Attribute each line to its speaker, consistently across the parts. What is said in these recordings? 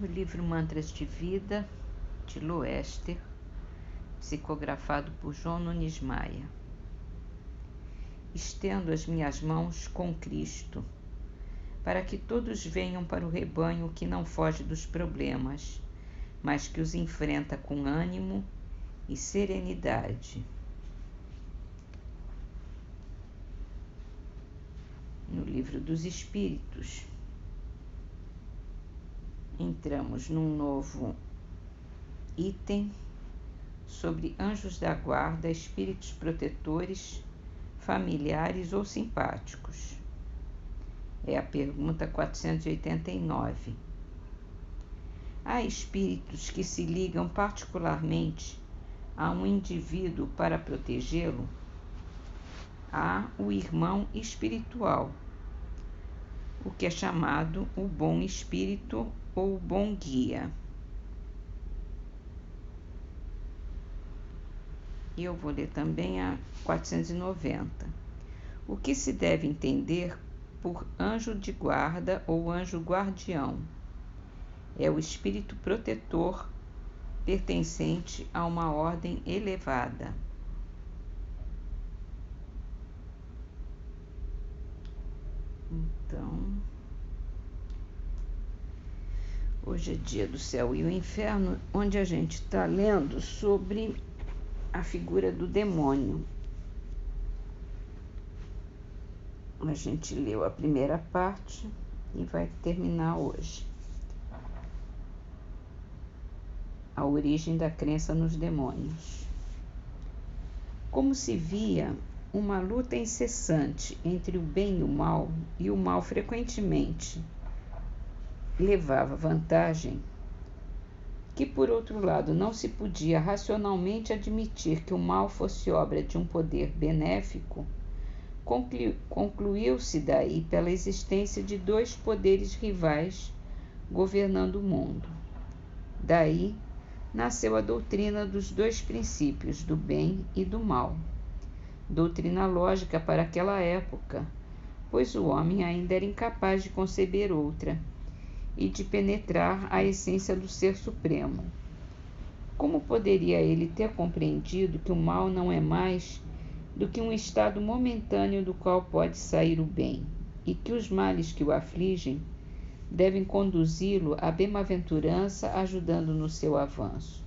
Speaker 1: O livro Mantras de Vida, de Loester, psicografado por João Nunes Maia. Estendo as minhas mãos com Cristo, para que todos venham para o rebanho que não foge dos problemas, mas que os enfrenta com ânimo e serenidade. No Livro dos Espíritos, entramos num novo item sobre anjos da guarda, espíritos protetores, familiares ou simpáticos. É a pergunta 489. Há espíritos que se ligam particularmente a um indivíduo para protegê-lo? Há o irmão espiritual, o que é chamado o bom espírito ou o bom guia. E eu vou ler também a 490. O que se deve entender por anjo de guarda ou anjo guardião? É o espírito protetor pertencente a uma ordem elevada. Então, hoje é dia do céu e o inferno, onde a gente está lendo sobre a figura do demônio. A gente leu a primeira parte e vai terminar hoje. A origem da crença nos demônios. Como se via uma luta incessante entre o bem e o mal frequentemente levava vantagem, que por outro lado não se podia racionalmente admitir que o mal fosse obra de um poder benéfico, concluiu-se daí pela existência de dois poderes rivais governando o mundo. Daí nasceu a doutrina dos dois princípios, do bem e do mal. Doutrina lógica para aquela época, pois o homem ainda era incapaz de conceber outra e de penetrar a essência do Ser Supremo. Como poderia ele ter compreendido que o mal não é mais do que um estado momentâneo do qual pode sair o bem, e que os males que o afligem devem conduzi-lo à bem-aventurança, ajudando no seu avanço?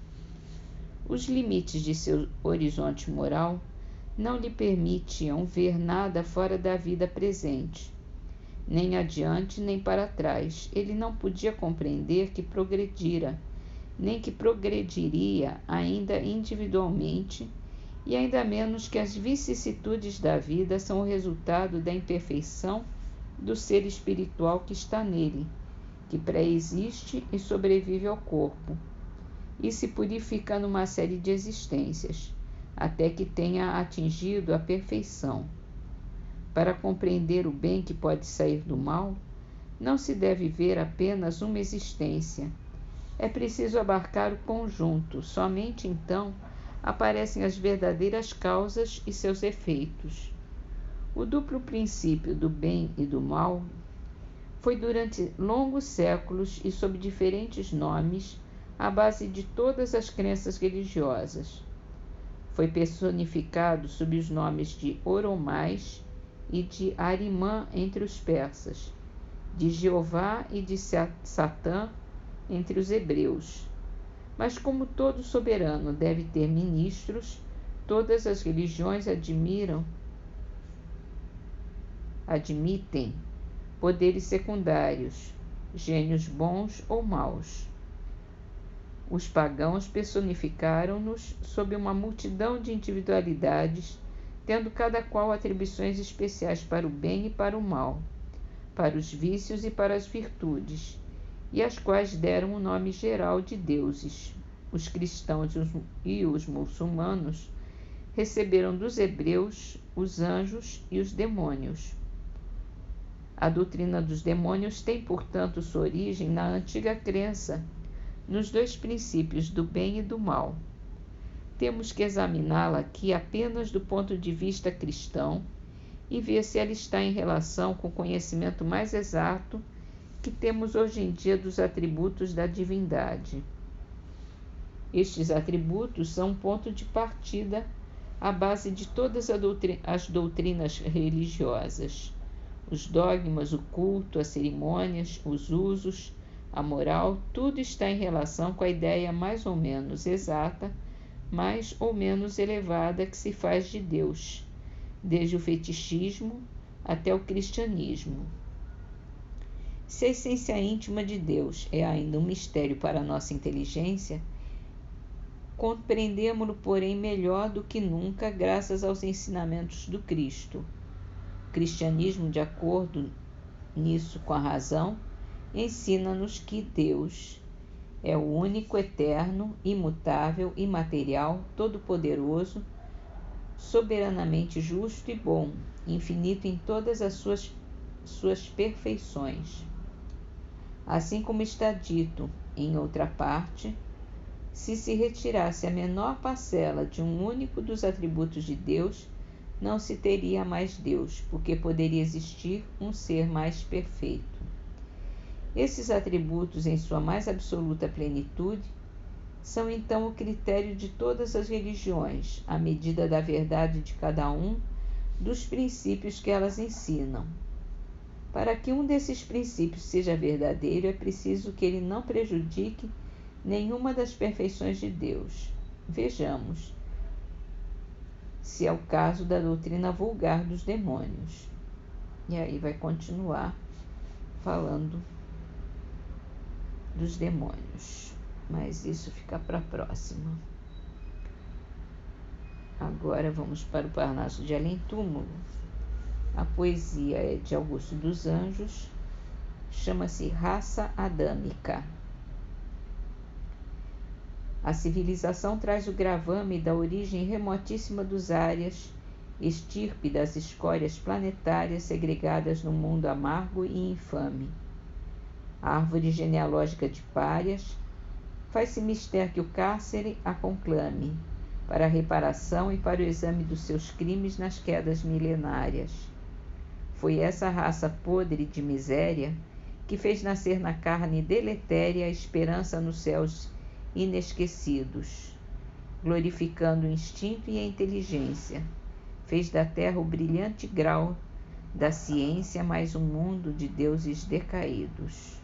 Speaker 1: Os limites de seu horizonte moral não lhe permitiam ver nada fora da vida presente, nem adiante nem para trás. Ele não podia compreender que progredira, nem que progrediria ainda individualmente, e ainda menos que as vicissitudes da vida são o resultado da imperfeição do ser espiritual que está nele, que pré-existe e sobrevive ao corpo, e se purifica numa série de existências, até que tenha atingido a perfeição. Para compreender o bem que pode sair do mal, não se deve ver apenas uma existência. É preciso abarcar o conjunto, somente então aparecem as verdadeiras causas e seus efeitos. O duplo princípio do bem e do mal foi durante longos séculos e sob diferentes nomes a base de todas as crenças religiosas. Foi personificado sob os nomes de Oromais e de Arimã entre os persas, de Jeová e de Satã entre os hebreus. Mas como todo soberano deve ter ministros, todas as religiões admitem poderes secundários, gênios bons ou maus. Os pagãos personificaram-nos sob uma multidão de individualidades, tendo cada qual atribuições especiais para o bem e para o mal, para os vícios e para as virtudes, e às quais deram o nome geral de deuses. Os cristãos e os muçulmanos receberam dos hebreus os anjos e os demônios. A doutrina dos demônios tem, portanto, sua origem na antiga crença nos dois princípios do bem e do mal. Temos que examiná-la aqui apenas do ponto de vista cristão e ver se ela está em relação com o conhecimento mais exato que temos hoje em dia dos atributos da divindade. Estes atributos são um ponto de partida à base de todas as doutrinas religiosas. Os dogmas, o culto, as cerimônias, os usos, a moral, tudo está em relação com a ideia mais ou menos exata, mais ou menos elevada que se faz de Deus, desde o fetichismo até o cristianismo. Se a essência íntima de Deus é ainda um mistério para a nossa inteligência, compreendemo-lo, porém, melhor do que nunca graças aos ensinamentos do Cristo. O cristianismo, de acordo nisso com a razão, ensina-nos que Deus é o único, eterno, imutável, imaterial, todo-poderoso, soberanamente justo e bom, infinito em todas as suas perfeições. Assim como está dito em outra parte, se retirasse a menor parcela de um único dos atributos de Deus, não se teria mais Deus, porque poderia existir um ser mais perfeito. Esses atributos, em sua mais absoluta plenitude, são então o critério de todas as religiões, à medida da verdade de cada um dos princípios que elas ensinam. Para que um desses princípios seja verdadeiro, é preciso que ele não prejudique nenhuma das perfeições de Deus. Vejamos, se é o caso da doutrina vulgar dos demônios. E aí vai continuar falando dos demônios, mas isso fica para a próxima. Agora vamos para o Parnaso de Além Túmulo. A poesia é de Augusto dos Anjos, chama-se Raça Adâmica. A civilização traz o gravame da origem remotíssima dos árias, estirpe das escórias planetárias segregadas no mundo amargo e infame. A árvore genealógica de párias faz-se mister que o cárcere a conclame para a reparação e para o exame dos seus crimes nas quedas milenárias. Foi essa raça podre de miséria que fez nascer na carne deletéria a esperança nos céus inesquecidos, glorificando o instinto e a inteligência. Fez da terra o brilhante grau da ciência, mais um mundo de deuses decaídos.